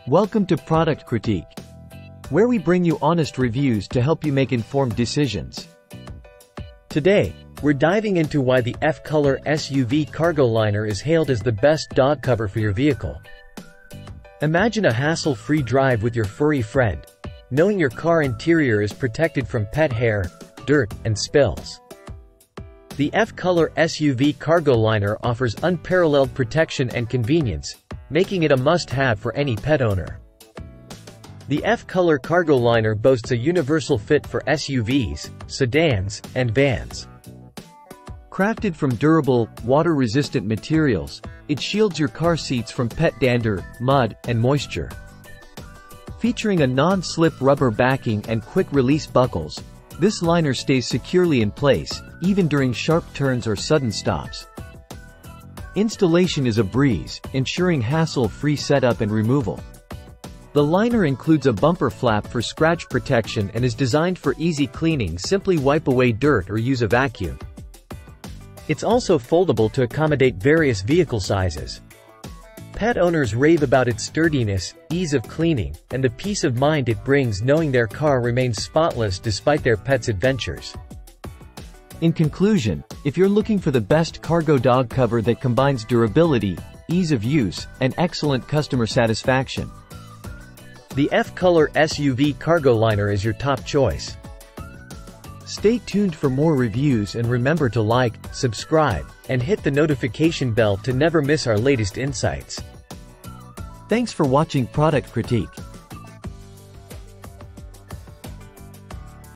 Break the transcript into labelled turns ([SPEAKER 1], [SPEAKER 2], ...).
[SPEAKER 1] Welcome to Product Critique, where we bring you honest reviews to help you make informed decisions.
[SPEAKER 2] Today, we're diving into why the F-Color SUV cargo liner is hailed as the best dog cover for your vehicle. Imagine a hassle-free drive with your furry friend, knowing your car interior is protected from pet hair, dirt, and spills. The F-Color SUV cargo liner offers unparalleled protection and convenience, making it a must-have for any pet owner. The F-Color cargo liner boasts a universal fit for SUVs, sedans, and vans.
[SPEAKER 1] Crafted from durable, water-resistant materials, it shields your car seats from pet dander, mud, and moisture. Featuring a non-slip rubber backing and quick-release buckles, this liner stays securely in place, even during sharp turns or sudden stops. Installation is a breeze, ensuring hassle-free setup and removal. The liner includes a bumper flap for scratch protection and is designed for easy cleaning. Simply wipe away dirt or use a vacuum. It's also foldable to accommodate various vehicle sizes. Pet owners rave about its sturdiness, ease of cleaning, and the peace of mind it brings knowing their car remains spotless despite their pet's adventures. In conclusion, if you're looking for the best cargo dog cover that combines durability, ease of use, and excellent customer satisfaction,
[SPEAKER 2] the F-Color SUV cargo liner is your top choice. Stay tuned for more reviews and remember to like, subscribe, and hit the notification bell to never miss our latest insights.
[SPEAKER 1] Thanks for watching Product Critique.